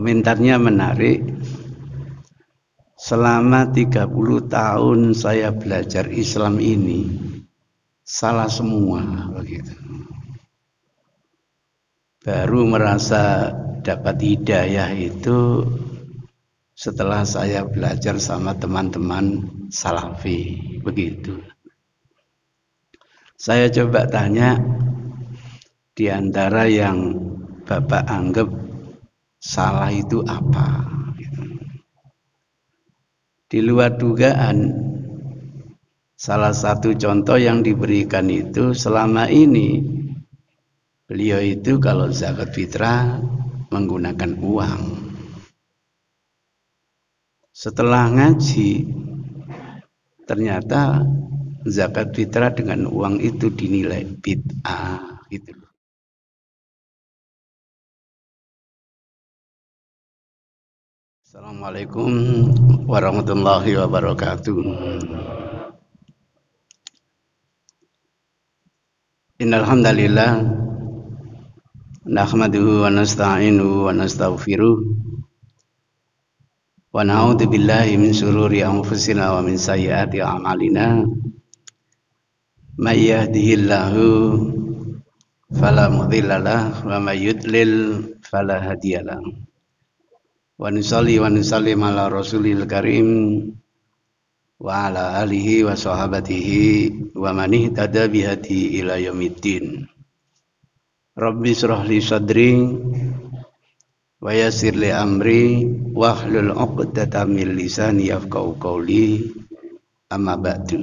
Komentarnya menarik. Selama 30 tahun saya belajar Islam ini salah semua begitu. Baru merasa dapat hidayah itu setelah saya belajar sama teman-teman salafi begitu. Saya coba tanya, di antara yang Bapak anggap salah itu apa? Di luar dugaan, salah satu contoh yang diberikan itu selama ini beliau itu kalau zakat fitrah menggunakan uang. Setelah ngaji, ternyata zakat fitrah dengan uang itu dinilai bid'ah gitu. Assalamualaikum warahmatullahi wabarakatuh. Innal hamdalillah nahmaduhu wa nasta'inuhu wa nastaghfiruh wa na'udzu billahi min shururi anfusina wa min sayyiati a'malina. May yahdihillahu fala mudhillalah wa may yudlil fala hadiyalah. Wa nusalli wa nusallim ala rasulil karim wa ala alihi wa sahabatihi wa man ihtada bihadi ila yaumiddin. Rabbi shrah li sadri wa yassir li amri wahlul 'uqdatam min lisani yafqahu qawli. Amma ba'du.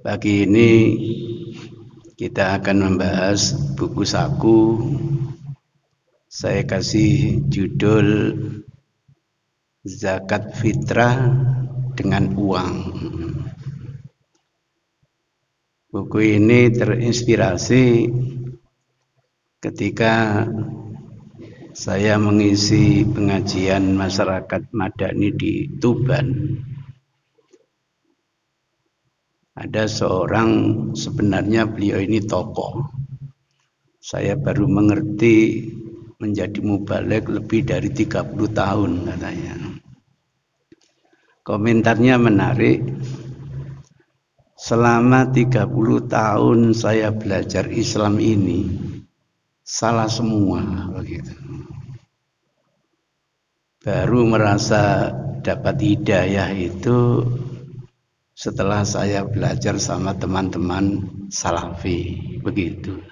Pagi ini kita akan membahas buku saku. Saya kasih judul Zakat Fitrah dengan Uang. Buku ini terinspirasi ketika saya mengisi pengajian masyarakat Madani di Tuban. Ada seorang, sebenarnya beliau ini tokoh. Saya baru mengerti menjadi mubaligh lebih dari 30 tahun katanya. Komentarnya menarik. Selama 30 tahun saya belajar Islam ini salah semua begitu. Baru merasa dapat hidayah itu setelah saya belajar sama teman-teman salafi begitu.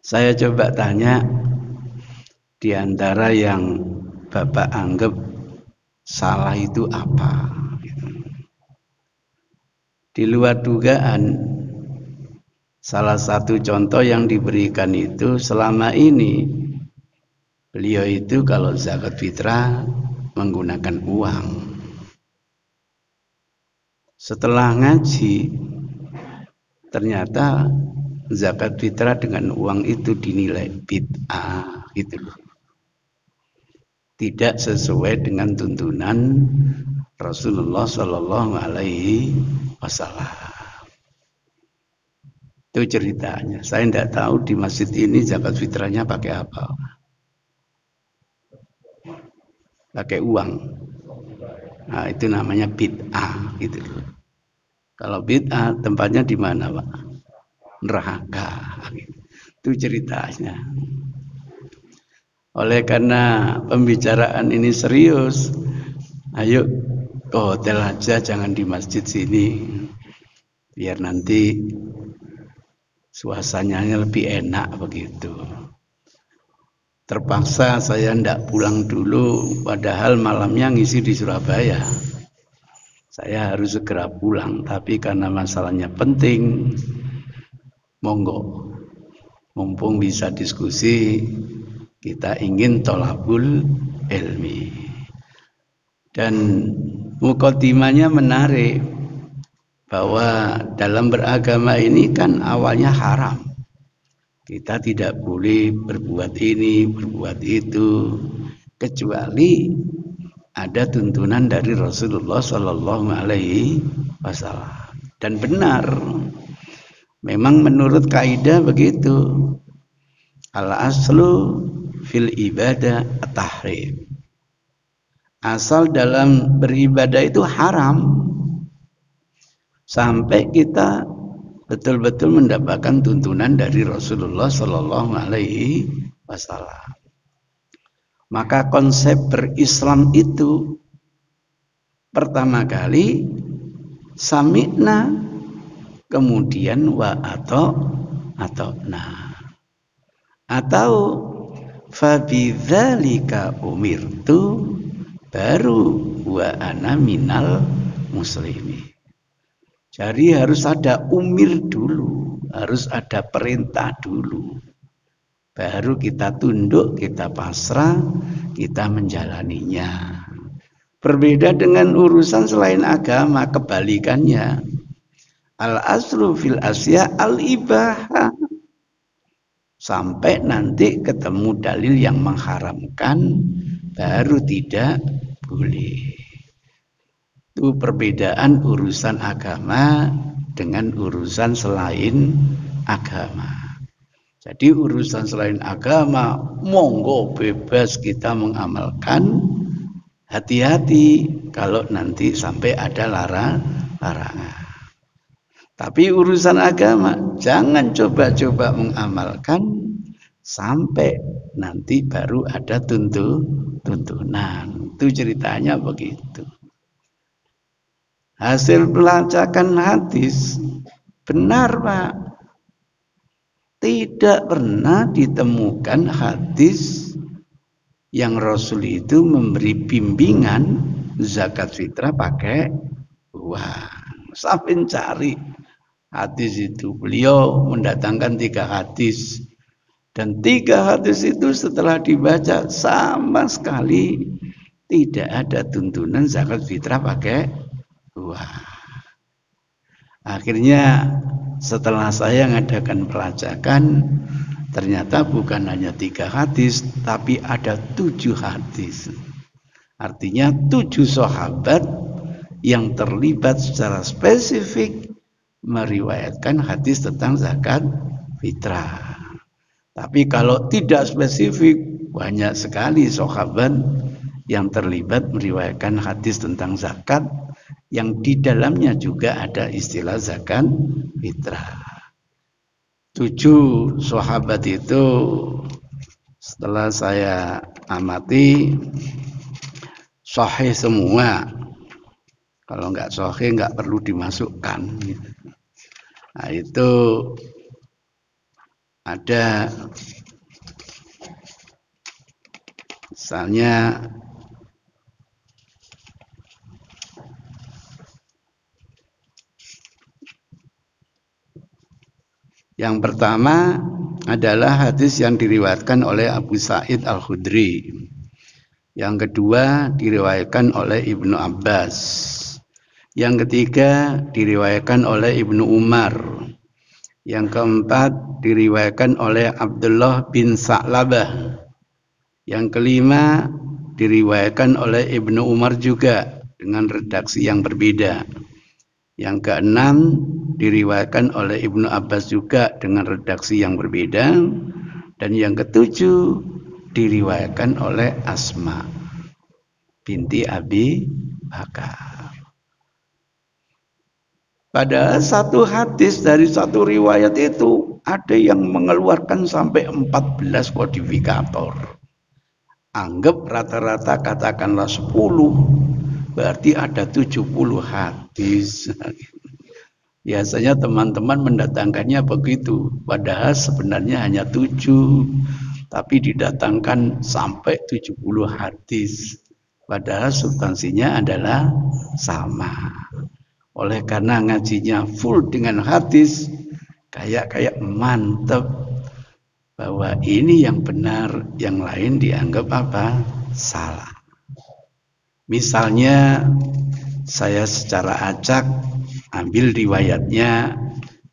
Saya coba tanya, di antara yang Bapak anggap salah itu apa? Di luar dugaan, salah satu contoh yang diberikan itu selama ini beliau itu kalau zakat fitrah menggunakan uang. Setelah ngaji, ternyata zakat fitrah dengan uang itu dinilai bid'ah gitu loh. Tidak sesuai dengan tuntunan Rasulullah Shallallahu Alaihi Wasallam. Itu ceritanya. Saya tidak tahu di masjid ini zakat fitrahnya pakai apa. Pakai uang. Nah, itu namanya bid'ah gitu loh. Kalau bid'ah tempatnya di mana, Pak? Neraka. Itu ceritanya. Oleh karena pembicaraan ini serius, ayo ke hotel aja, jangan di masjid sini, biar nanti suasananya lebih enak begitu. Terpaksa saya tidak pulang dulu, padahal malamnya ngisi di Surabaya. Saya harus segera pulang, tapi karena masalahnya penting, monggo, mumpung bisa diskusi, kita ingin tolabul ilmi. Dan mukaddimahnya menarik, bahwa dalam beragama ini kan awalnya haram. Kita tidak boleh berbuat ini, berbuat itu, kecuali ada tuntunan dari Rasulullah Shallallahu Alaihi Wasallam. Dan benar, memang menurut kaidah begitu. Al aslu fil ibadah at-tahrim. Asal dalam beribadah itu haram sampai kita betul-betul mendapatkan tuntunan dari Rasulullah Shallallahu Alaihi Wasallam. Maka konsep berislam itu pertama kali sami'na, kemudian wa atau fabidzalika umirtu, baru wa ana minal muslimin. Jadi harus ada umir dulu, harus ada perintah dulu, baru kita tunduk, kita pasrah, kita menjalaninya. Berbeda dengan urusan selain agama, kebalikannya. Al-aslu fil asya al-ibahah. Sampai nanti ketemu dalil yang mengharamkan, baru tidak boleh. Itu perbedaan urusan agama dengan urusan selain agama. Jadi urusan selain agama, monggo bebas kita mengamalkan. Hati-hati kalau nanti sampai ada larangan. Tapi urusan agama jangan coba-coba mengamalkan sampai nanti baru ada tuntunan. Itu ceritanya begitu. Hasil pelacakan hadis benar, Pak. Tidak pernah ditemukan hadis yang Rasul itu memberi bimbingan zakat fitrah pakai uang. Sampai cari hadis itu, beliau mendatangkan 3 hadis, dan 3 hadis itu setelah dibaca sama sekali tidak ada tuntunan zakat fitrah pakai uang. Akhirnya setelah saya mengadakan pelacakan, ternyata bukan hanya 3 hadis, tapi ada 7 hadis. Artinya 7 sahabat yang terlibat secara spesifik meriwayatkan hadis tentang zakat fitrah. Tapi kalau tidak spesifik, banyak sekali sahabat yang terlibat meriwayatkan hadis tentang zakat yang di dalamnya juga ada istilah zakat fitrah. 7 sahabat itu setelah saya amati sahih semua. Kalau nggak sahih nggak perlu dimasukkan. Nah itu ada misalnya yang pertama adalah hadis yang diriwayatkan oleh Abu Sa'id Al-Khudri. Yang kedua diriwayatkan oleh Ibnu Abbas. Yang ketiga diriwayatkan oleh Ibnu Umar. Yang keempat diriwayatkan oleh Abdullah bin Sa'labah. Yang kelima diriwayatkan oleh Ibnu Umar juga dengan redaksi yang berbeda. Yang keenam diriwayatkan oleh Ibnu Abbas juga dengan redaksi yang berbeda. Dan yang ketujuh diriwayatkan oleh Asma binti Abi Bakar. Padahal satu hadis dari satu riwayat itu ada yang mengeluarkan sampai 14 kodifikator. Anggap rata-rata katakanlah 10, berarti ada 70 hadis. Biasanya teman-teman mendatangkannya begitu, padahal sebenarnya hanya 7, tapi didatangkan sampai 70 hadis. Padahal substansinya adalah sama. Oleh karena ngajinya full dengan hadis, kayak mantep bahwa ini yang benar, yang lain dianggap apa? Salah. Misalnya saya secara acak ambil riwayatnya,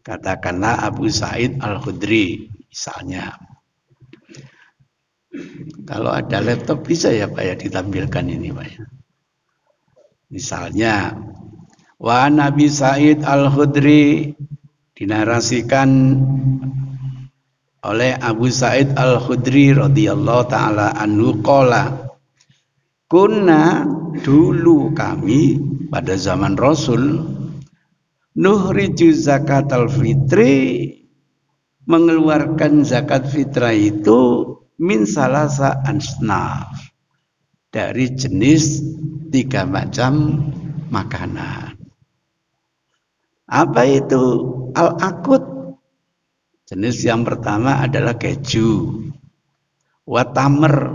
katakanlah Abu Sa'id Al-Khudri misalnya. Kalau ada laptop bisa ya Pak ya ditampilkan ini Pak ya. Misalnya wa Nabi Sa'id Al-Khudri dinarasikan oleh Abu Sa'id Al-Khudri radhiyallahu taala anhu qala, kunna, dulu kami pada zaman Rasul, nuhriju zakatal fitri, mengeluarkan zakat fitrah itu min salasa ansnaf, dari jenis 3 macam makanan. Apa itu? Al-akut, jenis yang pertama adalah keju. Watamer,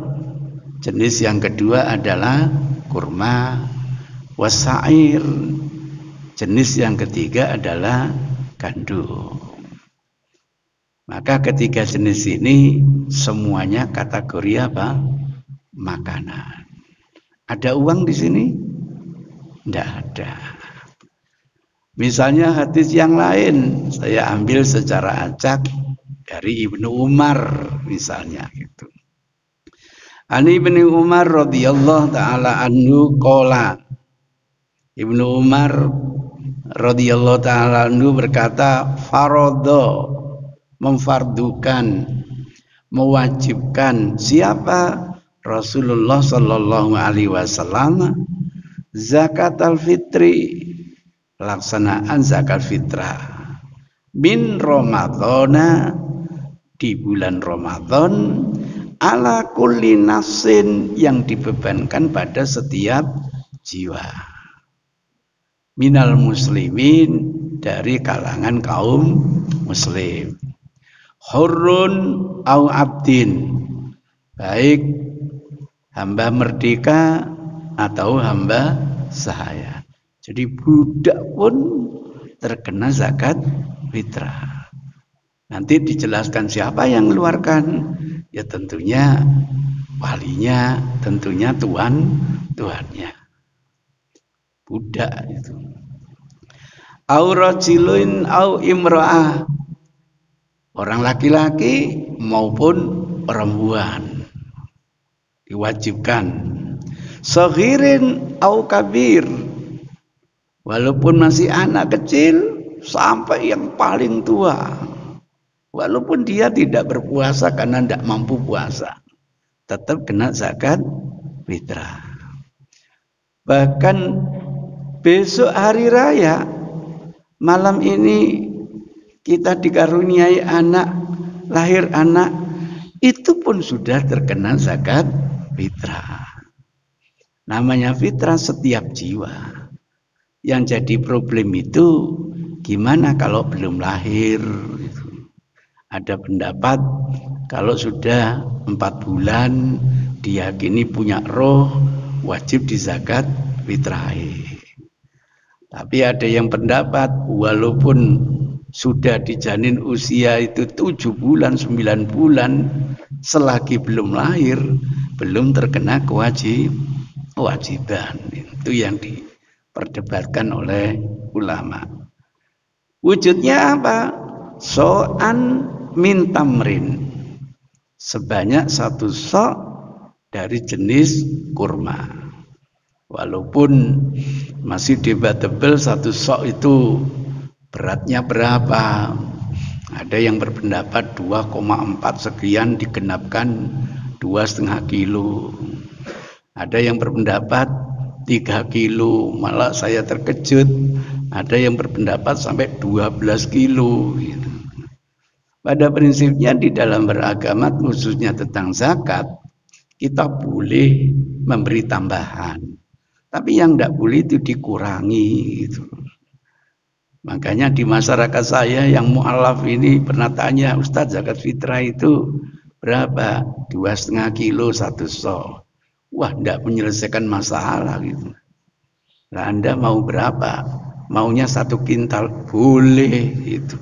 jenis yang kedua adalah kurma. Wasair, jenis yang ketiga adalah gandum. Maka ketiga jenis ini semuanya kategori apa? Makanan. Ada uang di sini? Tidak ada. Misalnya hadis yang lain saya ambil secara acak dari Ibnu Umar misalnya gitu. Ani Ibnu Umar radhiyallahu taala anhu qala, Ibnu Umar radhiyallahu taala anhu berkata, faradha, memfardukan, mewajibkan siapa? Rasulullah sallallahu alaihi wasallam zakatul fitri, pelaksanaan zakat fitrah min Ramadhana, di bulan Ramadan, ala kulli nafsin, yang dibebankan pada setiap jiwa, minal muslimin, dari kalangan kaum muslim, hurrun au abdin, baik hamba merdeka atau hamba sahaya. Jadi budak pun terkena zakat fitrah. Nanti dijelaskan siapa yang mengeluarkan. Ya tentunya walinya, tentunya tuannya. Budak itu. Au rajulun au imra'ah, orang laki-laki maupun perempuan diwajibkan. Saghirin au kabir, walaupun masih anak kecil sampai yang paling tua, walaupun dia tidak berpuasa karena tidak mampu puasa, tetap kena zakat fitrah. Bahkan besok hari raya, malam ini kita dikaruniai anak, lahir anak, itu pun sudah terkena zakat fitrah. Namanya fitrah setiap jiwa. Yang jadi problem itu gimana kalau belum lahir? Ada pendapat kalau sudah 4 bulan diyakini punya roh, wajib dizakat fitrahi. Tapi ada yang pendapat walaupun sudah dijanin usia itu 7 bulan, 9 bulan, selagi belum lahir, belum terkena kewajiban. Itu yang diperdebatkan oleh ulama. Wujudnya apa? So'an min tamrin, sebanyak 1 sok dari jenis kurma. Walaupun masih debatable 1 sok itu beratnya berapa. Ada yang berpendapat 2,4 sekian digenapkan 2,5 kilo. Ada yang berpendapat 3 kilo, malah saya terkejut. Ada yang berpendapat sampai 12 kilo. Gitu. Pada prinsipnya di dalam beragama, khususnya tentang zakat, kita boleh memberi tambahan. Tapi yang tidak boleh itu dikurangi. Gitu. Makanya di masyarakat saya yang mu'alaf ini pernah tanya, Ustadz zakat fitrah itu berapa? 2,5 kilo 1 sok. Wah, tidak menyelesaikan masalah gitu. Nah, Anda mau berapa? Maunya 1 kintal? Boleh itu.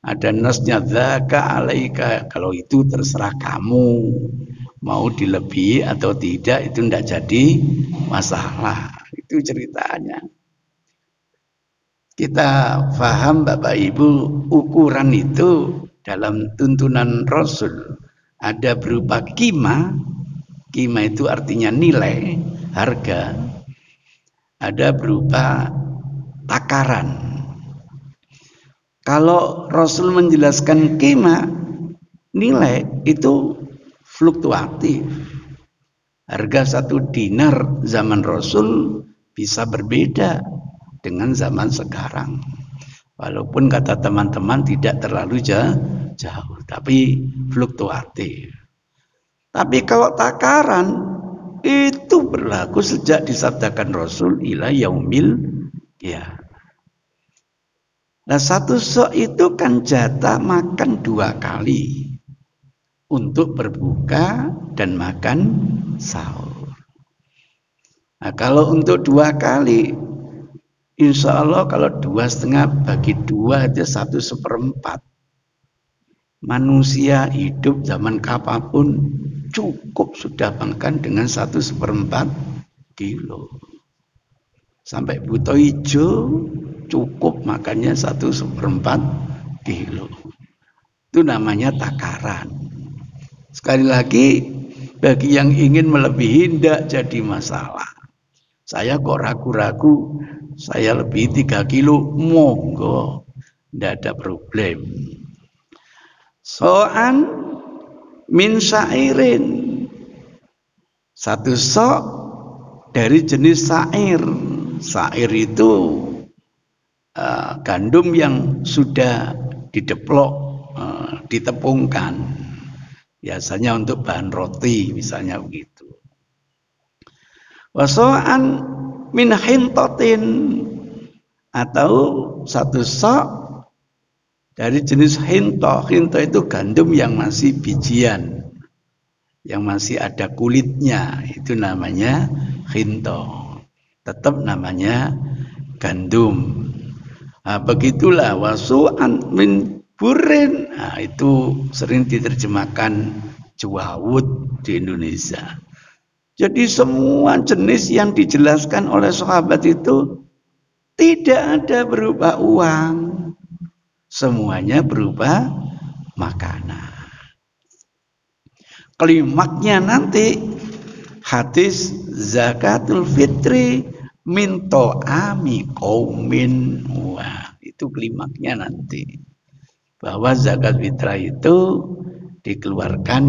Ada nasnya dzaka alaika. Kalau itu terserah kamu. Mau dilebihi atau tidak itu tidak jadi masalah. Itu ceritanya. Kita paham Bapak Ibu, ukuran itu dalam tuntunan Rasul ada berupa qimah. Qimah itu artinya nilai, harga. Ada berupa takaran. Kalau Rasul menjelaskan qimah, nilai itu fluktuatif. Harga 1 dinar zaman Rasul bisa berbeda dengan zaman sekarang. Walaupun kata teman-teman tidak terlalu jauh, tapi fluktuatif. Tapi kalau takaran itu berlaku sejak disabdakan Rasul ila yaumil ya. Nah 1 sok itu kan jatah makan 2 kali untuk berbuka dan makan sahur. Nah kalau untuk 2 kali, insya Allah kalau 2,5 bagi 2 aja 1/4. Manusia hidup zaman kapanpun cukup sudah makan dengan 1/4 kilo. Sampai buto hijau cukup makannya 1/4 kilo. Itu namanya takaran. Sekali lagi, bagi yang ingin melebihi tidak jadi masalah. Saya kok ragu-ragu, saya lebih 3 kilo, monggo, tidak ada problem. So'an min syairin, 1 sok dari jenis syair. Syair itu gandum yang sudah dideplok, ditepungkan. Biasanya untuk bahan roti, misalnya begitu. Waso'an min hintotin, atau 1 sok dari jenis hinto. Hinto itu gandum yang masih bijian, yang masih ada kulitnya, itu namanya hinto. Tetap namanya gandum. Nah, begitulah wasu'an min burin. Nah, itu sering diterjemahkan juawud di Indonesia. Jadi semua jenis yang dijelaskan oleh sahabat itu tidak ada berupa uang, semuanya berupa makanan. Klimaknya nanti hadis zakatul fitri min to'ami qaumin. Wah, itu klimaknya nanti. Bahwa zakat fitrah itu dikeluarkan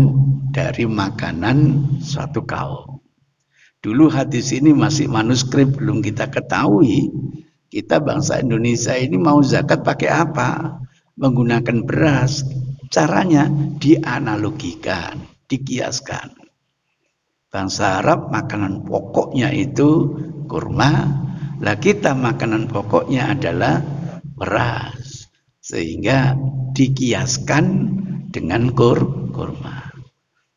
dari makanan suatu kaum. Dulu hadis ini masih manuskrip, belum kita ketahui. Kita bangsa Indonesia ini mau zakat pakai apa? Menggunakan beras. Caranya dianalogikan, dikiaskan. Bangsa Arab makanan pokoknya itu kurma, lah kita makanan pokoknya adalah beras, sehingga dikiaskan dengan kurma.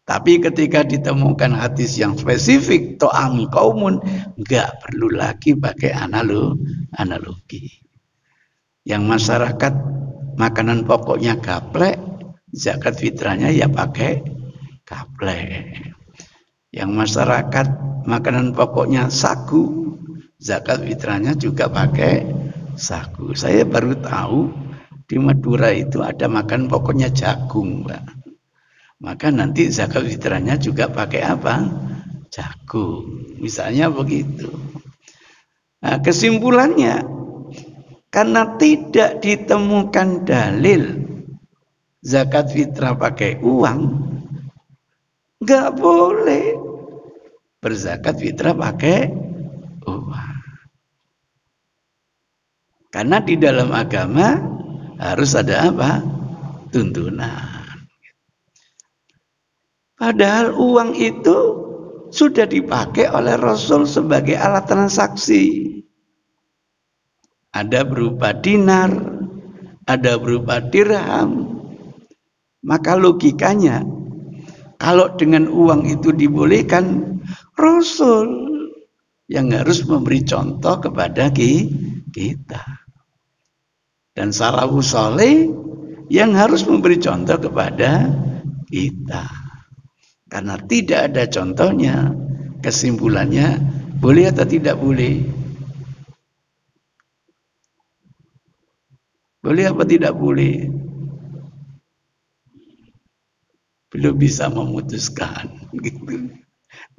Tapi ketika ditemukan hadis yang spesifik to'ami kaumun, enggak perlu lagi pakai analogi. Yang masyarakat makanan pokoknya gaplek, zakat fitrahnya ya pakai gaplek. Yang masyarakat makanan pokoknya sagu, zakat fitrahnya juga pakai sagu. Saya baru tahu di Madura itu ada makan pokoknya jagung, Mbak. Maka nanti zakat fitrahnya juga pakai apa? Jagung. Misalnya begitu. Nah, kesimpulannya, karena tidak ditemukan dalil zakat fitrah pakai uang, nggak boleh berzakat fitrah pakai uang. Karena di dalam agama harus ada apa? Tuntunan. Padahal uang itu sudah dipakai oleh Rasul sebagai alat transaksi. Ada berupa dinar, ada berupa dirham. Maka logikanya, kalau dengan uang itu dibolehkan, Rasul yang harus memberi contoh kepada kita. Dan salafus saleh yang harus memberi contoh kepada kita. Karena tidak ada contohnya, kesimpulannya boleh atau tidak boleh? Boleh apa tidak boleh? Belum bisa memutuskan, gitu.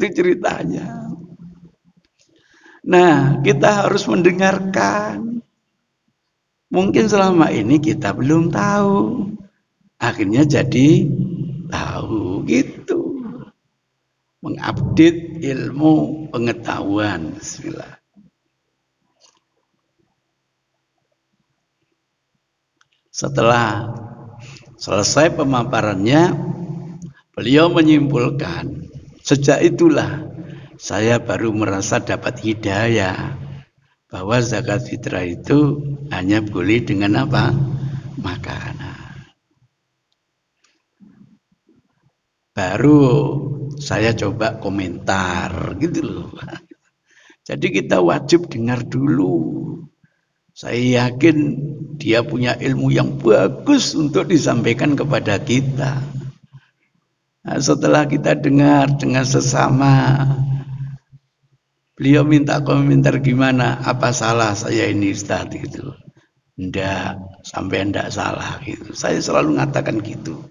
Itu ceritanya. Nah, kita harus mendengarkan. Mungkin selama ini kita belum tahu. Akhirnya jadi tahu gitu. Mengupdate ilmu pengetahuan. Bismillah. Setelah selesai pemaparannya, beliau menyimpulkan, sejak itulah saya baru merasa dapat hidayah bahwa zakat fitrah itu hanya boleh dengan apa? Makanan. Baru saya coba komentar gitu loh. Jadi kita wajib dengar dulu. Saya yakin dia punya ilmu yang bagus untuk disampaikan kepada kita. Nah, setelah kita dengar dengan sesama, beliau minta komentar gimana, apa salah saya ini Ustaz gitu. Enggak, sampai enggak salah gitu. Saya selalu mengatakan gitu.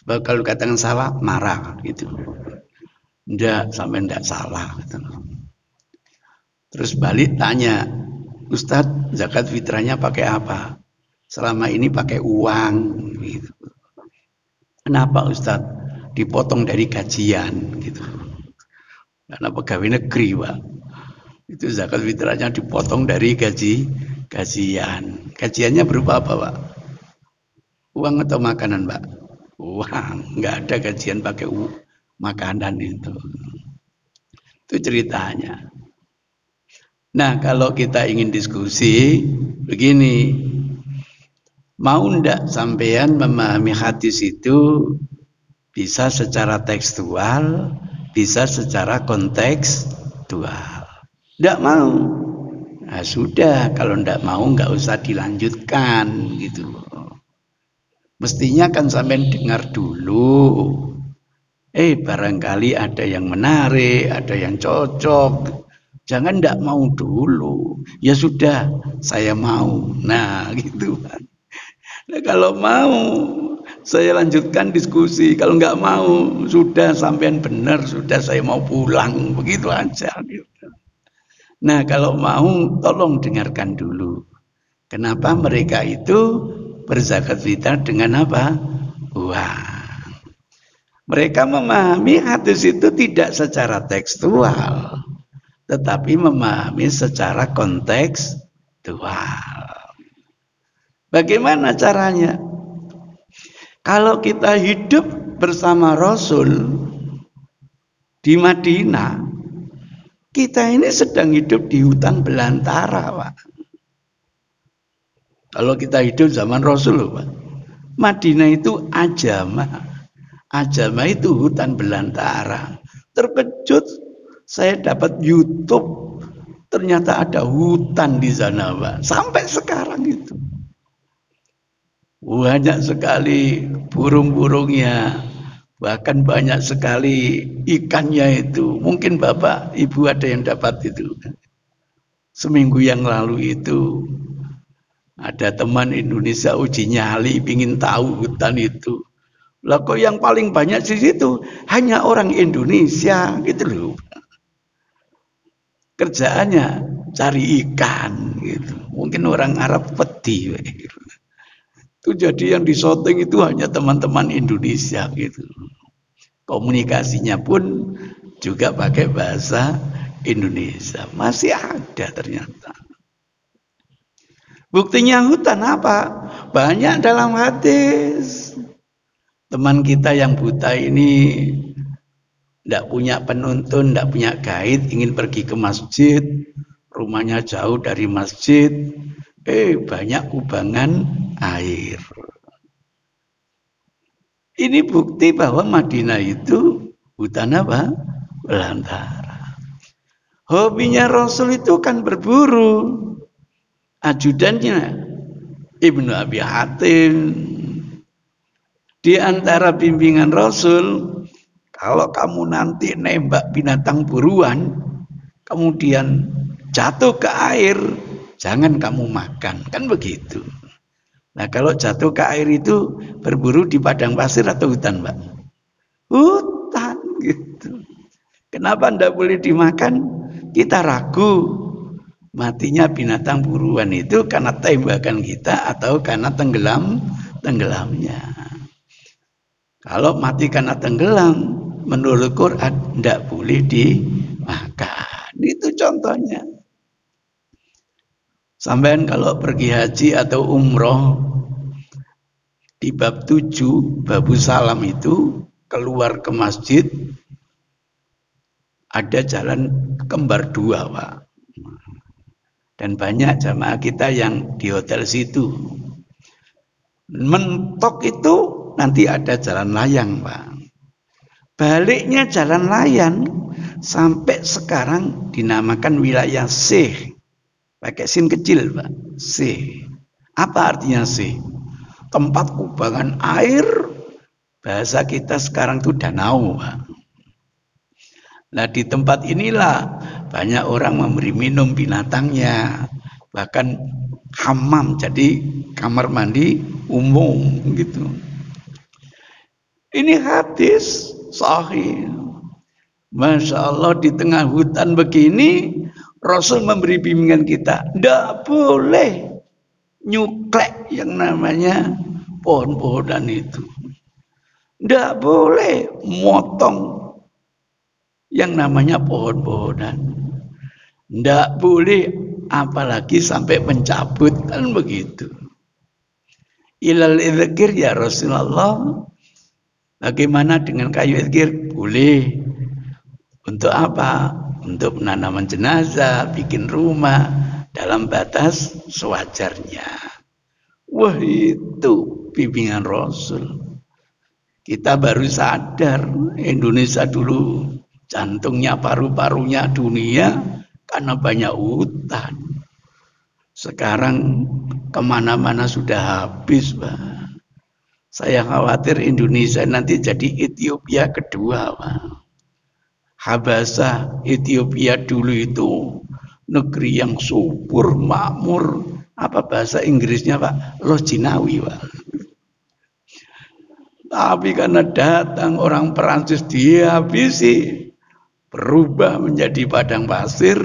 Sebab kalau katakan salah, marah gitu. Enggak, sampai enggak salah gitu. Terus balik tanya, Ustadz, zakat fitrahnya pakai apa? Selama ini pakai uang gitu. Kenapa Ustadz? Dipotong dari gajian gitu. Karena pegawai negeri, Pak. Itu zakat fitrahnya dipotong dari gajian. Gajiannya berupa apa, Pak? Uang atau makanan, Pak? Uang. Enggak ada gajian pakai makanan itu. Itu ceritanya. Nah, kalau kita ingin diskusi begini, mau ndak sampean memahami hadis itu bisa secara tekstual, bisa secara kontekstual. Ndak mau. Nah, sudah, kalau ndak mau nggak usah dilanjutkan gitu. Mestinya kan sampean dengar dulu. Barangkali ada yang menarik, ada yang cocok. Jangan ndak mau dulu. Ya sudah, saya mau. Nah, gitu kan. Nah, kalau mau, saya lanjutkan diskusi. Kalau nggak mau, sudah sampean benar, sudah saya mau pulang. Begitu aja. Gitu. Nah, kalau mau, tolong dengarkan dulu. Kenapa mereka itu berzakat fitrah dengan apa? Uang. Mereka memahami hadis itu tidak secara tekstual, tetapi memahami secara kontekstual. Bagaimana caranya? Kalau kita hidup bersama Rasul di Madinah, kita ini sedang hidup di hutan belantara, Pak. Kalau kita hidup zaman Rasul, Pak. Madinah itu ajamah. Ajamah itu hutan belantara. Terkejut saya dapat YouTube, ternyata ada hutan di sana, Pak. Sampai sekarang itu. Banyak sekali burung-burungnya, bahkan banyak sekali ikannya itu. Mungkin Bapak, Ibu ada yang dapat itu. Seminggu yang lalu itu ada teman Indonesia uji nyali, ingin tahu hutan itu. Lah kok yang paling banyak di situ hanya orang Indonesia gitu loh. Kerjaannya cari ikan gitu. Mungkin orang Arab pedih gitu. Itu jadi yang disyuting itu hanya teman-teman Indonesia gitu. Komunikasinya pun juga pakai bahasa Indonesia. Masih ada ternyata. Buktinya hutan apa? Banyak dalam hadis. Teman kita yang buta ini tidak punya penuntun, tidak punya guide, ingin pergi ke masjid, rumahnya jauh dari masjid, banyak kubangan air. Ini bukti bahwa Madinah itu hutan apa? Belantara. Hobinya Rasul itu kan berburu. Ajudannya Ibnu Abi Hatim. Di antara bimbingan Rasul, kalau kamu nanti nembak binatang buruan, kemudian jatuh ke air, jangan kamu makan, kan begitu. Nah, kalau jatuh ke air itu berburu di padang pasir atau hutan, Mbak? Hutan gitu. Kenapa tidak boleh dimakan? Kita ragu matinya binatang buruan itu karena tembakan kita atau karena tenggelamnya. Kalau mati karena tenggelam, menurut Quran tidak boleh dimakan. Itu contohnya. Sampean kalau pergi haji atau umroh, di bab 7, babu salam itu, keluar ke masjid, ada jalan kembar dua, Pak. Dan banyak jamaah kita yang di hotel situ. Mentok itu nanti ada jalan layang, Pak. Baliknya jalan layang sampai sekarang dinamakan wilayah C. Pakai sin kecil, Pak. C. Apa artinya C? Tempat kubangan air. Bahasa kita sekarang itu danau, Pak. Nah, di tempat inilah banyak orang memberi minum binatangnya. Bahkan hammam, jadi kamar mandi umum gitu. Ini hadis sahih. Masya Allah, di tengah hutan begini Rasul memberi bimbingan kita, tidak boleh nyuklek yang namanya pohon-pohonan itu, tidak boleh motong yang namanya pohon-pohonan, tidak boleh apalagi sampai mencabut, kan begitu. Ilal idzkir ya Rasulullah, bagaimana dengan kayu idzkir? Boleh. Untuk apa? Untuk penanaman jenazah, bikin rumah dalam batas sewajarnya. Wah, itu bimbingan Rasul. Kita baru sadar Indonesia dulu jantungnya, paru-parunya dunia karena banyak hutan. Sekarang kemana-mana sudah habis, Pak. Saya khawatir Indonesia nanti jadi Ethiopia kedua, Pak. Habasa Ethiopia dulu itu negeri yang subur, makmur. Apa bahasa Inggrisnya, Pak? Lojinawi, Pak. Tapi karena datang orang Perancis dihabisi, berubah menjadi padang pasir,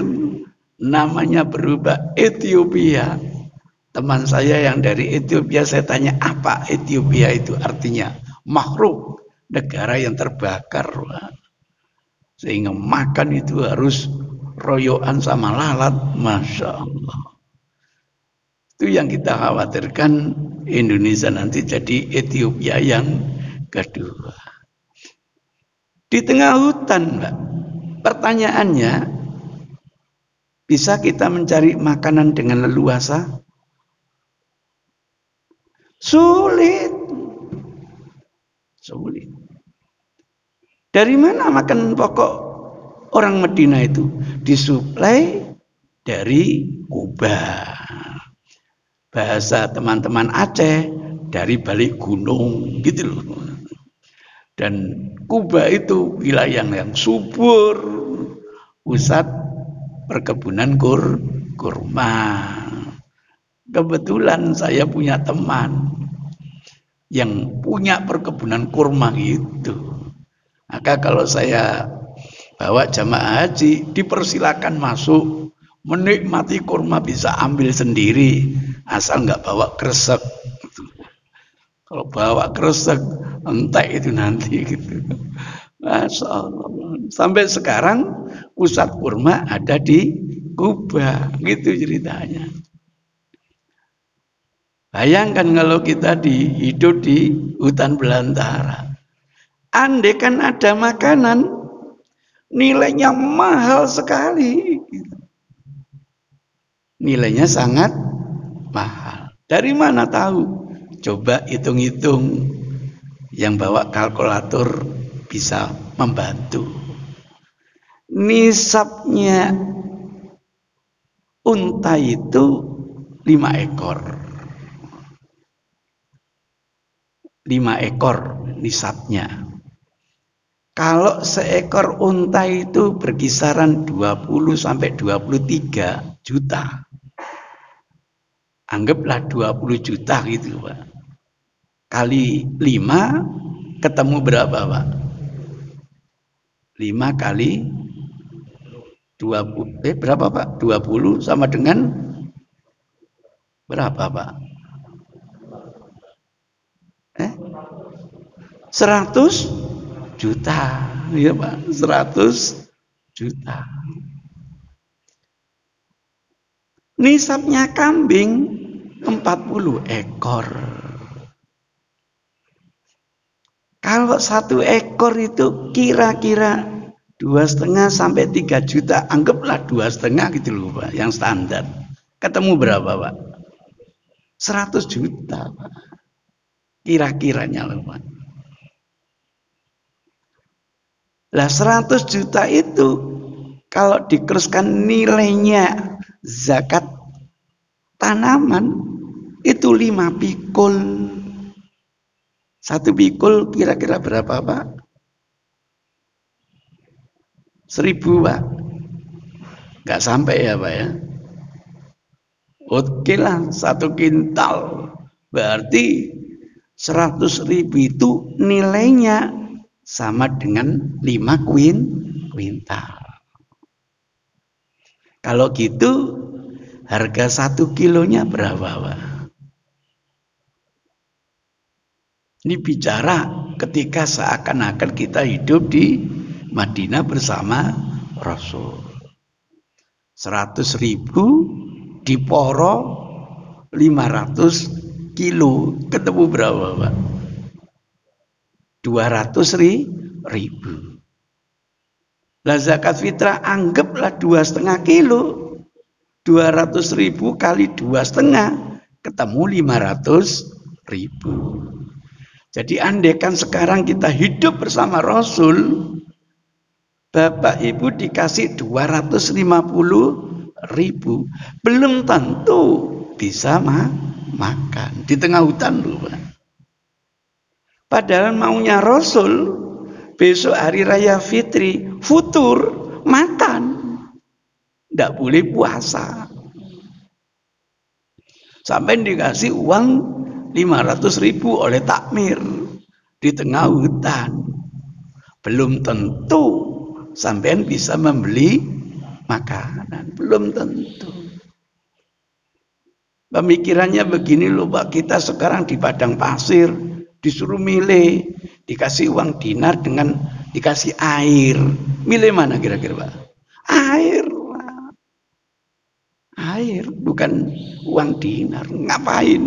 namanya berubah Ethiopia. Teman saya yang dari Ethiopia, saya tanya apa Ethiopia itu artinya? Makhluk, negara yang terbakar, Pak. Sehingga makan itu harus royoan sama lalat, Masya Allah. Itu yang kita khawatirkan, Indonesia nanti jadi Ethiopia yang kedua. Di tengah hutan, Mbak, pertanyaannya, bisa kita mencari makanan dengan leluasa? Sulit. Sulit. Dari mana makan pokok orang Medina itu? Disuplai dari Kuba. Bahasa teman-teman Aceh, dari balik gunung gitu loh. Dan Kuba itu wilayah yang subur, pusat perkebunan kurma. Kebetulan saya punya teman yang punya perkebunan kurma itu. Maka kalau saya bawa jamaah haji, dipersilakan masuk, menikmati kurma, bisa ambil sendiri, asal nggak bawa kresek. Kalau bawa kresek, entek itu nanti gitu. Masya Allah. Sampai sekarang pusat kurma ada di Kuba, gitu ceritanya. Bayangkan kalau kita hidup di hutan belantara. Andai kan ada makanan, nilainya mahal sekali. Nilainya sangat mahal. Dari mana tahu? Coba hitung-hitung. Yang bawa kalkulator bisa membantu. Nisabnya unta itu 5 ekor. 5 ekor nisabnya. Kalau seekor unta itu berkisaran 20 sampai 23 juta. Anggaplah 20 juta gitu, Pak. Kali 5 ketemu berapa, Pak? 5 kali 20, berapa, Pak? 20 sama dengan berapa, Pak? 100 juta, ya Pak, 100 juta. Nisabnya kambing 40 ekor. Kalau 1 ekor itu kira-kira 2,5 sampai 3 juta, anggaplah 2,5 gitu loh Pak, yang standar. Ketemu berapa Pak? 100 juta Pak. Kira-kiranya loh Pak. Lah 100 juta itu kalau dikeruskan nilainya zakat tanaman itu 5 pikul. 1 pikul kira-kira berapa Pak? 1.000 Pak. Nggak sampai ya Pak ya. Oke lah 1 kintal. Berarti 100.000 itu nilainya sama dengan 5 kuintal. Kalau gitu harga 1 kilonya berapa Pak? Ini bicara ketika seakan-akan kita hidup di Madinah bersama Rasul. 100.000 diporo 500 kilo, ketemu berapa Pak? 200.000. Lah zakat fitrah anggaplah 2,5 kilo, 200.000 kali 2,5 ketemu 500.000. Jadi andaikan sekarang kita hidup bersama Rasul, Bapak Ibu dikasih 250.000, belum tentu bisa makan di tengah hutan loh Pak. Padahal maunya Rasul besok hari raya fitri futur makan, tidak boleh puasa. Sampai dikasih uang 500.000 oleh takmir di tengah hutan, belum tentu sampean bisa membeli makanan, belum tentu. Pemikirannya begini loh Pak, kita sekarang di padang pasir disuruh milih, dikasih uang dinar dengan dikasih air, milih mana kira-kira Pak? Air, air bukan uang dinar. Ngapain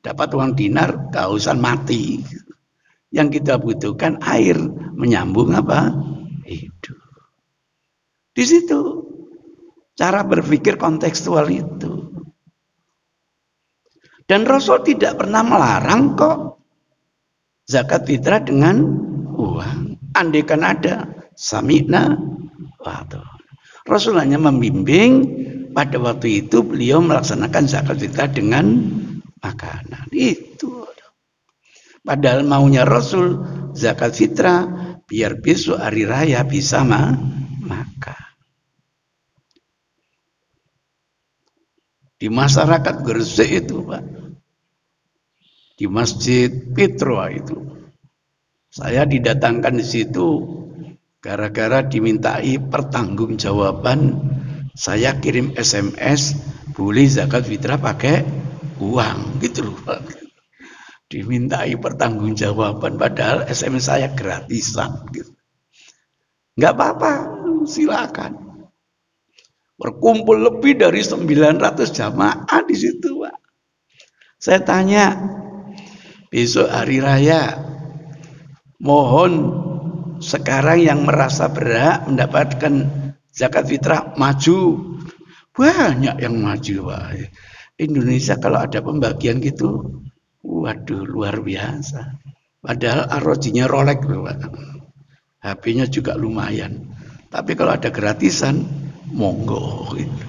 dapat uang dinar, kehausan mati. Yang kita butuhkan air, menyambung apa? Hidup. Di situ cara berpikir kontekstual itu. Dan Rasul tidak pernah melarang kok zakat fitrah dengan uang. Andaikan ada, sami'na wa ata'na. Rasul hanya membimbing, pada waktu itu beliau melaksanakan zakat fitrah dengan makanan. Itu. Padahal maunya Rasul zakat fitrah biar besok hari raya bisa makan. Di masyarakat Gresik itu Pak, di Masjid Petroa itu, saya didatangkan di situ gara-gara dimintai pertanggungjawaban. Saya kirim SMS boleh zakat fitrah pakai uang gitu loh Pak. Dimintai pertanggungjawaban padahal SMS saya gratisan gitu. Nggak apa-apa, silakan. Berkumpul lebih dari 900 jamaah di situ Pak. Saya tanya, besok hari raya, mohon sekarang yang merasa berhak mendapatkan zakat fitrah maju. Banyak yang maju Pak. Indonesia kalau ada pembagian gitu, waduh luar biasa. Padahal arrojinya Rolex loh Pak. HP-nya juga lumayan. Tapi kalau ada gratisan, monggo gitu.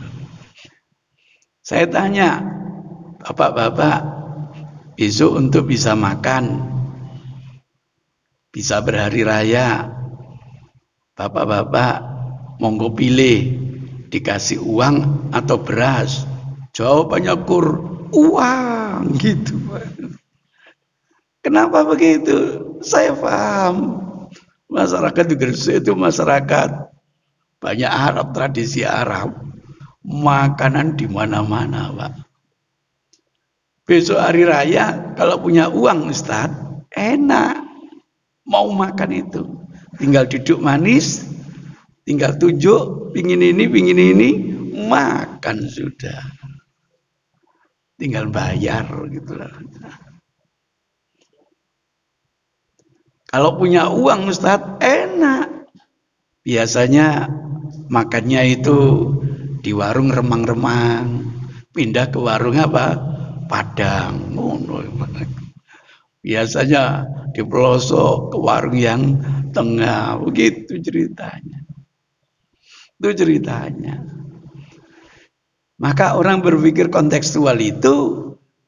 Saya tanya, Bapak-bapak, besok untuk bisa makan, bisa berhari raya, Bapak-bapak monggo pilih dikasih uang atau beras. Jawabannya uang gitu. Kenapa begitu? Saya paham. Masyarakat di Gresik itu masyarakat banyak Arab, tradisi Arab. Makanan di mana-mana, Pak. Besok hari raya kalau punya uang Ustaz, enak. mau makan itu. Tinggal duduk manis, tinggal tunjuk, pingin ini, makan sudah. Tinggal bayar gitu lah. Kalau punya uang Ustadz, enak. Biasanya makannya itu di warung remang-remang, pindah ke warung apa? Padang. Biasanya di pelosok ke warung yang tengah, begitu ceritanya. Itu ceritanya. Maka orang berpikir kontekstual itu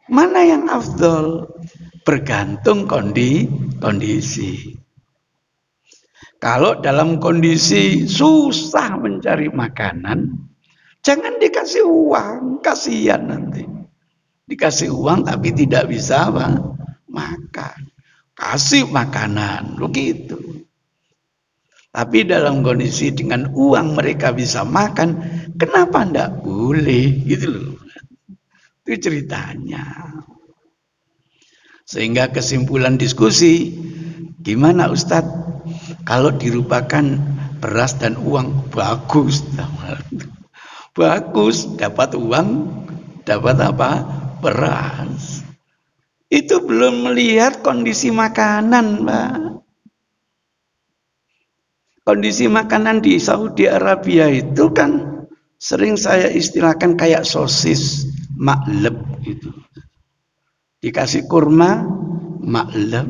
mana yang afdol? Bergantung kondisi. Kalau dalam kondisi susah mencari makanan, jangan dikasih uang, kasihan nanti. Dikasih uang tapi tidak bisa apa? Makan. Kasih makanan, begitu. Tapi dalam kondisi dengan uang mereka bisa makan, kenapa enggak boleh? Gitu loh. Itu ceritanya. Sehingga kesimpulan diskusi, gimana Ustadz? Kalau dirupakan beras dan uang, bagus. Bagus, dapat uang, dapat apa? Beras. Itu belum melihat kondisi makanan, Pak. Kondisi makanan di Saudi Arabia itu kan sering saya istilahkan kayak sosis makleb gitu. Dikasih kurma, makleb.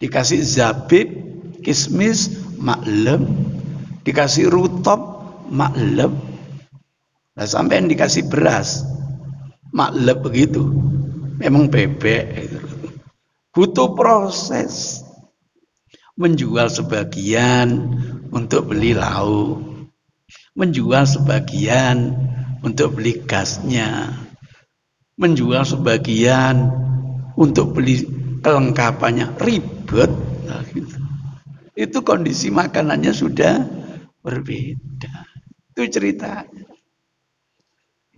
Dikasih zabib, kismis, makleb. Dikasih rutop, makleb. Nah, sampai dikasih beras, makleb begitu. Memang bebek gitu. Butuh proses. Menjual sebagian untuk beli lauk, menjual sebagian untuk beli gasnya, menjual sebagian untuk beli kelengkapannya, ribet. Nah, gitu. Itu kondisi makanannya sudah berbeda. Itu ceritanya.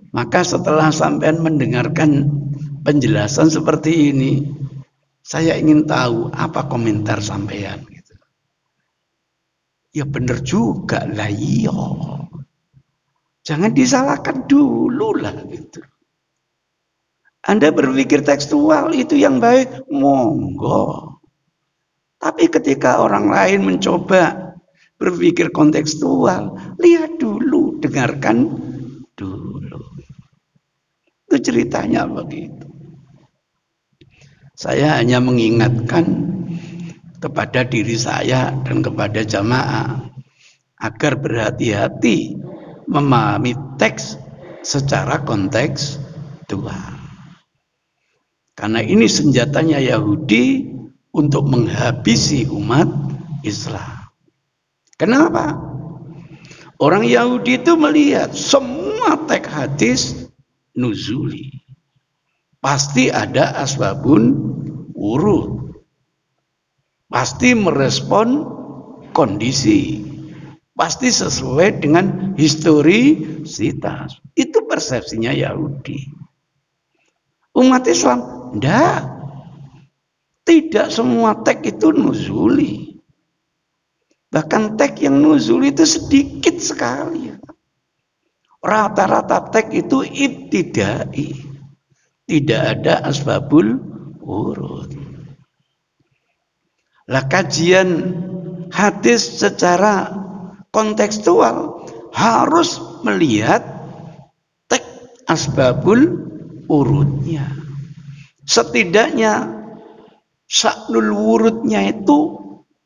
Maka setelah sampean mendengarkan penjelasan seperti ini, saya ingin tahu apa komentar sampean. Gitu. Ya benar juga lah, iya. Jangan disalahkan dulu lah gitu. Anda berpikir tekstual itu yang baik, monggo. Tapi ketika orang lain mencoba berpikir kontekstual, lihat dulu, dengarkan dulu. Itu ceritanya begitu. Saya hanya mengingatkan kepada diri saya dan kepada jamaah agar berhati-hati memahami teks secara kontekstual. Karena ini senjatanya Yahudi untuk menghabisi umat Islam. Kenapa? Orang Yahudi itu melihat semua teks hadis nuzuli. Pasti ada asbabun wurud. Pasti merespon kondisi. Pasti sesuai dengan historisitas. Itu persepsinya Yahudi. Umat Islam, enggak. Tidak semua teks itu nuzuli. Bahkan teks yang nuzuli itu sedikit sekali. Rata-rata teks itu ibtidai. Tidak ada asbabul wurud. Lah kajian hadis secara kontekstual harus melihat teks asbabul wurudnya. Setidaknya sa'nul wurudnya itu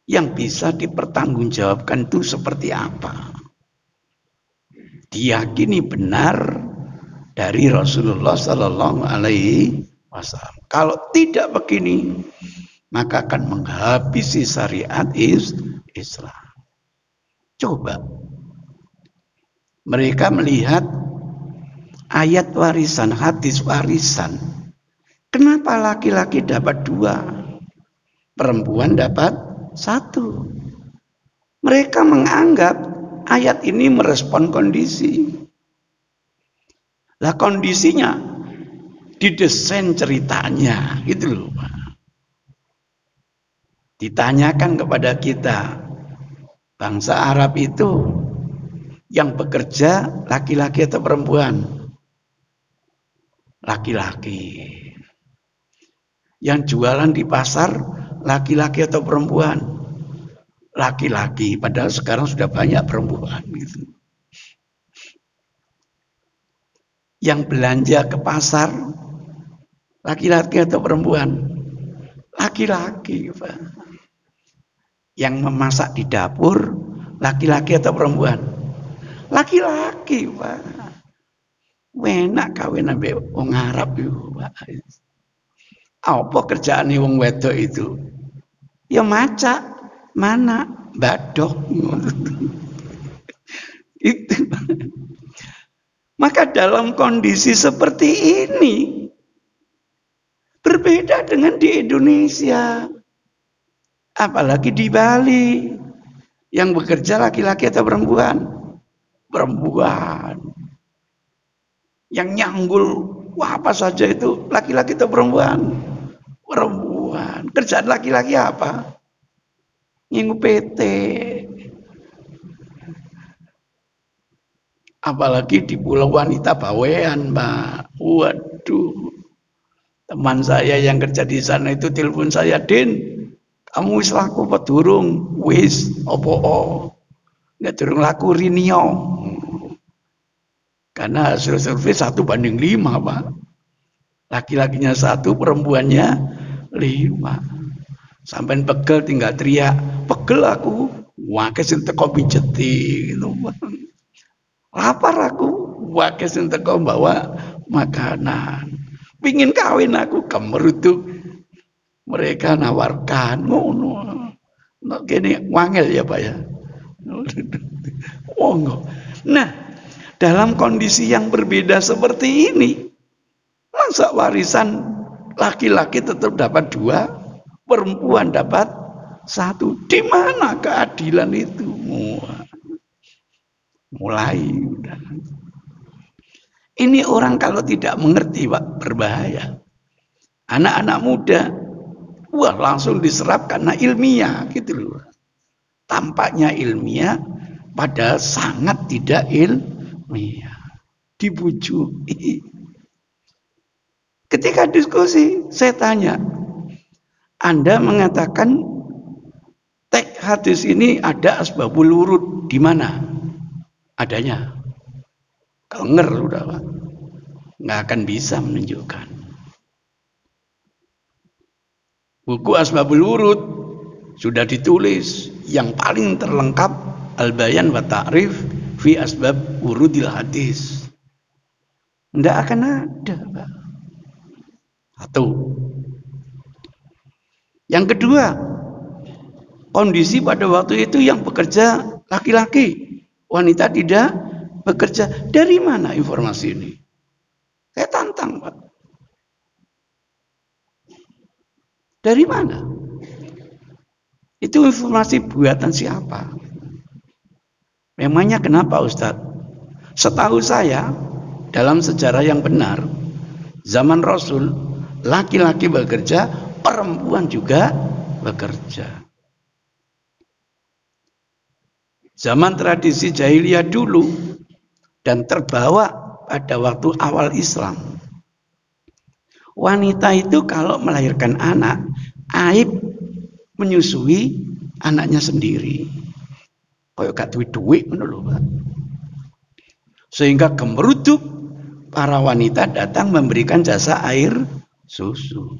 yang bisa dipertanggungjawabkan itu seperti apa. Diyakini benar dari Rasulullah Sallallahu Alaihi Wasallam. Kalau tidak begini, maka akan menghabisi syariat Islam. Coba mereka melihat ayat warisan, hadis warisan. Kenapa laki-laki dapat 2, perempuan dapat 1? Mereka menganggap ayat ini merespon kondisi. Lah kondisinya didesain ceritanya, gitu loh Pak. ditanyakan kepada kita, bangsa Arab itu yang bekerja laki-laki atau perempuan? Laki-laki. Yang jualan di pasar laki-laki atau perempuan? Laki-laki. Padahal sekarang sudah banyak perempuan gitu. Yang belanja ke pasar laki-laki atau perempuan? Laki-laki, Pak. Yang memasak di dapur laki-laki atau perempuan? Laki-laki, Pak. Enak kawin ambek wong Arab itu, Pak. Apa kerjaan wong wedok itu? Ya maca, mana, badok. Itu. Maka dalam kondisi seperti ini berbeda dengan di Indonesia. Apalagi di Bali. Yang bekerja laki-laki atau perempuan? Perempuan. Yang nyanggul apa saja itu laki-laki atau perempuan? Perempuan. Kerjaan laki-laki apa? Nyinggu PT. Apalagi di Pulau Wanita Bawean, Mbak. Waduh. Teman saya yang kerja di sana itu telepon saya, "Din, kamu wis laku apa durung?" "Wis, opo?" "Nek durung laku rinio." Karena hasil survei 1:5, Pak. Laki-lakinya 1, perempuannya 5. Sampai pegel tinggal teriak, "Pegel aku." Wake sing teko pijeti gitu. Lapar aku, wake sing teko bawa makanan. Pingin kawin aku, kemeruduk. Mereka nawarkan, ngono. Nek kene wangel ya, Pak ya. Nah, dalam kondisi yang berbeda seperti ini, masa warisan laki-laki tetap dapat 2, perempuan dapat 1? Di mana keadilan itu? Mulai udah. Ini orang kalau tidak mengerti, Pak, berbahaya. Anak-anak muda, wah langsung diserap karena ilmiah gitu loh. Tampaknya ilmiah, padahal sangat tidak ilmiah. Dibujuki. Ketika diskusi, saya tanya, Anda mengatakan teks hadis ini ada asbabul wurud, di mana adanya? Kenger udah, Pak. Nggak akan bisa menunjukkan. Buku asbabul wurud sudah ditulis, yang paling terlengkap Al-Bayan wa Ta'rif fi asbab wurudil hadis. Nggak akan ada, Pak. Satu. Yang kedua, kondisi pada waktu itu yang bekerja laki-laki, wanita tidak bekerja. Dari mana informasi ini? Saya tantang, Pak. Dari mana? Itu informasi buatan siapa? Memangnya kenapa, Ustadz? Setahu saya, dalam sejarah yang benar, zaman Rasul, laki-laki bekerja, perempuan juga bekerja. Zaman tradisi jahiliyah dulu dan terbawa pada waktu awal Islam, wanita itu kalau melahirkan anak, aib menyusui anaknya sendiri. Kayak gak duit-duit menurut Pak. Sehingga gemeruduk para wanita datang memberikan jasa air susu.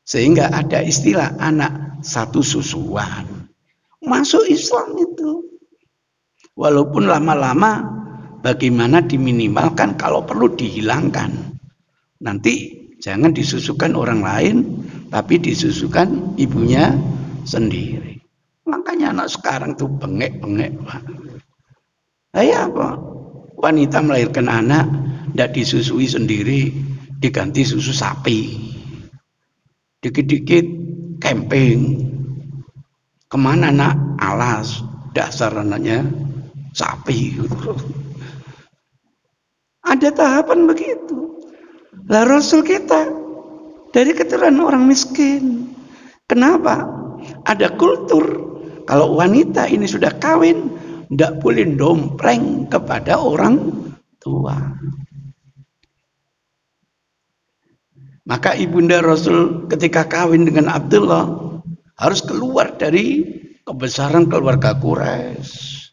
Sehingga ada istilah anak satu susuan. Masuk Islam itu. Walaupun lama-lama bagaimana diminimalkan, kalau perlu dihilangkan. Nanti jangan disusukan orang lain, tapi disusukan ibunya sendiri. Makanya anak sekarang tuh bengek-bengek, Pak. Ya apa? Wanita melahirkan anak, tidak disusui sendiri, diganti susu sapi. Dikit-dikit camping. Kemana nak? Alas. Dasar anaknya sapi. Ada tahapan begitu. Lah Rasul kita dari keturunan orang miskin. Kenapa? ada kultur. Kalau wanita ini sudah kawin, tidak boleh dompleng kepada orang tua. Maka ibunda Rasul ketika kawin dengan Abdullah harus keluar dari kebesaran keluarga Quraisy.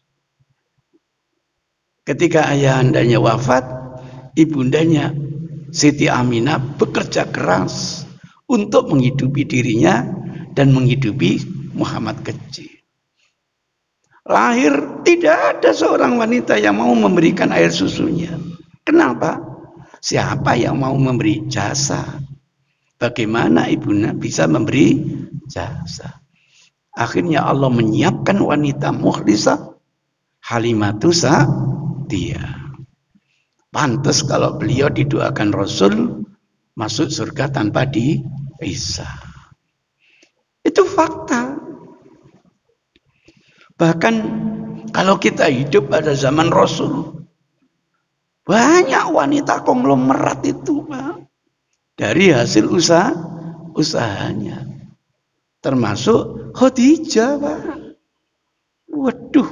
Ketika ayahandanya wafat, ibundanya Siti Aminah bekerja keras untuk menghidupi dirinya dan menghidupi Muhammad kecil. Lahir tidak ada seorang wanita yang mau memberikan air susunya. Kenapa? Siapa yang mau memberi jasa? Bagaimana ibunda bisa memberi jasa? Akhirnya Allah menyiapkan wanita mukhlisah, Halimatus Sa'diyah. Pantas kalau beliau didoakan Rasul masuk surga tanpa dihisab. Itu fakta. Bahkan kalau kita hidup pada zaman Rasul, banyak wanita konglomerat itu, Pak, dari hasil usahanya. Termasuk Khadijah, Pak. Waduh,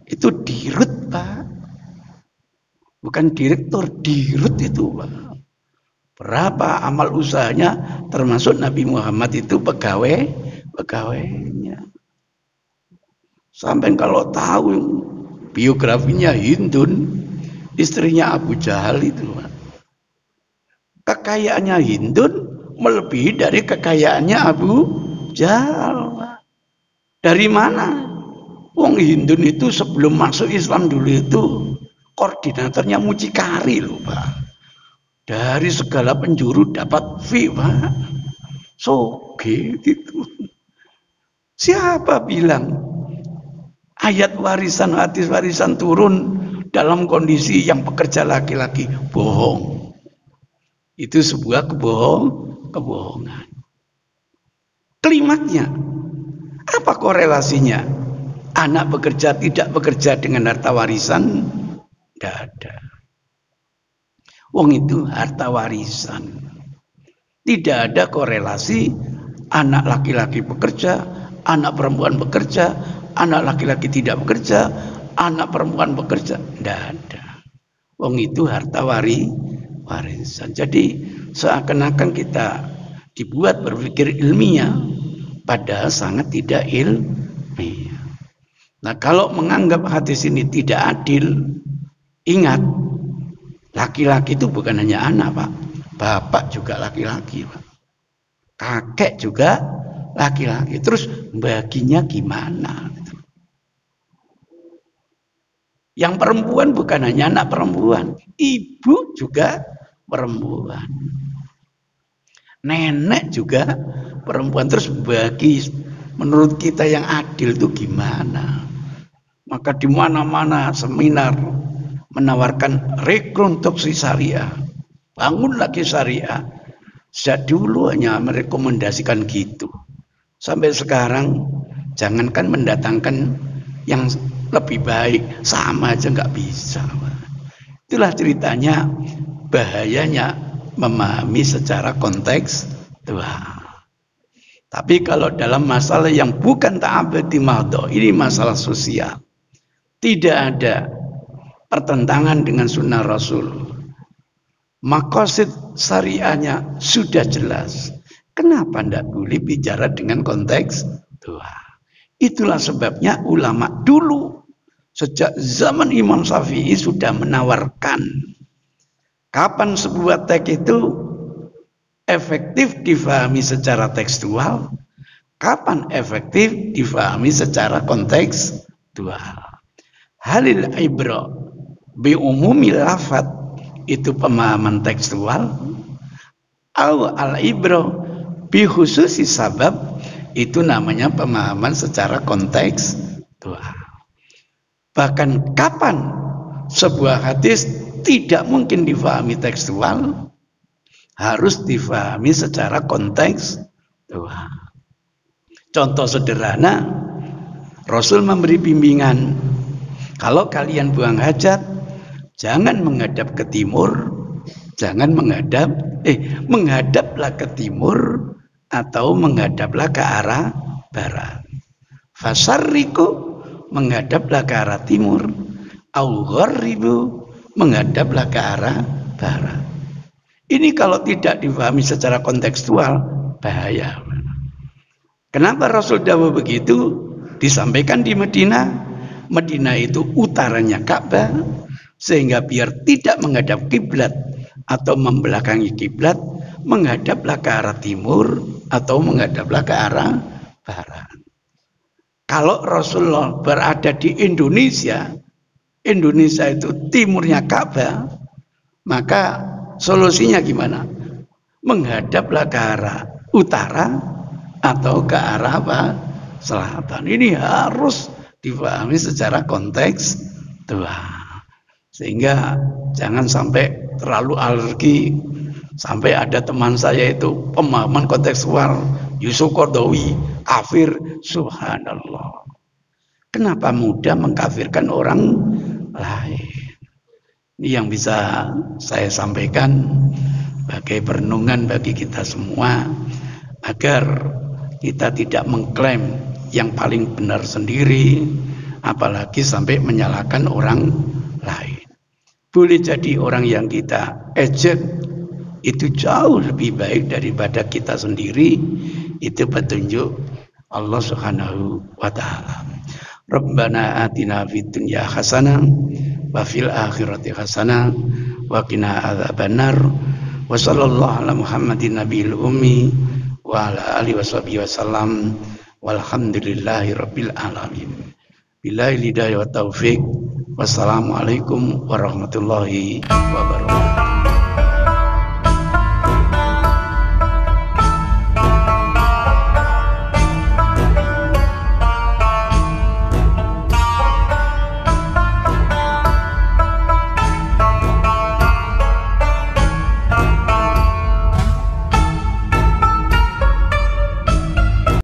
itu dirut, Pak. Bukan direktur, dirut itu, Pak. Berapa amal usahanya, termasuk Nabi Muhammad itu pegawainya. Sampai kalau tahu biografinya Hindun, istrinya Abu Jahal itu, Pak. Kekayaannya Hindun melebihi dari kekayaannya Abu Jahal, Pak. Dari mana? Wong Hindun itu sebelum masuk Islam dulu itu koordinatornya mucikari loh, Pak. Dari segala penjuru dapat fee, Pak. Soge gitu. Siapa bilang ayat warisan, hadis warisan turun dalam kondisi yang pekerja laki-laki? Bohong. Itu sebuah kebohongan. Klimaknya, apa korelasinya? Anak bekerja tidak bekerja dengan harta warisan? Tidak ada. Wong itu harta warisan. Tidak ada korelasi anak laki-laki bekerja, anak perempuan bekerja, anak laki-laki tidak bekerja, anak perempuan bekerja. Tidak ada. Wong itu harta warisan. Jadi seakan-akan kita dibuat berpikir ilmiah, padahal sangat tidak ilmiah. Nah, kalau menganggap hadis ini tidak adil, ingat, laki-laki itu bukan hanya anak, Pak. Bapak juga laki-laki, Pak. Kakek juga laki-laki. Terus baginya gimana? Yang perempuan bukan hanya anak perempuan, ibu juga perempuan, nenek juga perempuan. Terus bagi menurut kita yang adil itu gimana? Maka di mana-mana seminar menawarkan rekonstruksi syariah, bangun lagi syariah. Sejak dulu hanya merekomendasikan gitu. Sampai sekarang jangankan mendatangkan yang lebih baik, sama aja nggak bisa. Itulah ceritanya bahayanya memahami secara konteks Tuhan. Tapi kalau dalam masalah yang bukan ta'abadi mahdoh, ini masalah sosial, tidak ada pertentangan dengan sunnah Rasul. Maqasid syariahnya sudah jelas. Kenapa tidak boleh bicara dengan konteks Tuhan? Itulah sebabnya ulama dulu sejak zaman Imam Syafi'i sudah menawarkan kapan sebuah teks itu efektif difahami secara tekstual, kapan efektif difahami secara kontekstual. Halil ibra bi umumi lafat itu pemahaman tekstual, al ibra bi khususi sabab itu namanya pemahaman secara kontekstual. Bahkan kapan sebuah hadis tidak mungkin difahami tekstual, harus difahami secara konteks Tuhan. Contoh sederhana, Rasul memberi bimbingan, kalau kalian buang hajat, jangan menghadap ke timur, jangan menghadaplah ke timur atau menghadaplah ke arah barat. Fasarriku, menghadaplah ke arah timur. Au gharribu, menghadaplah ke arah barat. Ini kalau tidak dipahami secara kontekstual, bahaya. Kenapa Rasul dawuh begitu? Disampaikan di Madinah. Madinah itu utaranya Ka'bah, sehingga biar tidak menghadap kiblat atau membelakangi kiblat, menghadaplah ke arah timur atau menghadaplah ke arah barat. Kalau Rasulullah berada di Indonesia, Indonesia itu timurnya Ka'bah, maka solusinya gimana? Menghadaplah ke arah utara atau ke arah apa? Selatan. Ini harus dipahami secara kontekstual. Sehingga jangan sampai terlalu alergi. Sampai ada teman saya itu pemahaman kontekstual, Yusuf Qaradawi, kafir, subhanallah. Kenapa mudah mengkafirkan orang lain? Ini yang bisa saya sampaikan sebagai perenungan bagi kita semua, agar kita tidak mengklaim yang paling benar sendiri, apalagi sampai menyalahkan orang lain. Boleh jadi orang yang kita ejek itu jauh lebih baik daripada kita sendiri. Itu petunjuk Allah Subhanahu wa taala. Rabbana atina fid dunya hasanah wa fil akhirati hasanah wa qina adzabannar. Wa sallallahu ala Muhammadin nabiyil ummi wa ala alihi washabihi wasallam. Walhamdulillahi rabbil alamin. Billahi hidayah wa taufik. Wassalamualaikum warahmatullahi wabarakatuh.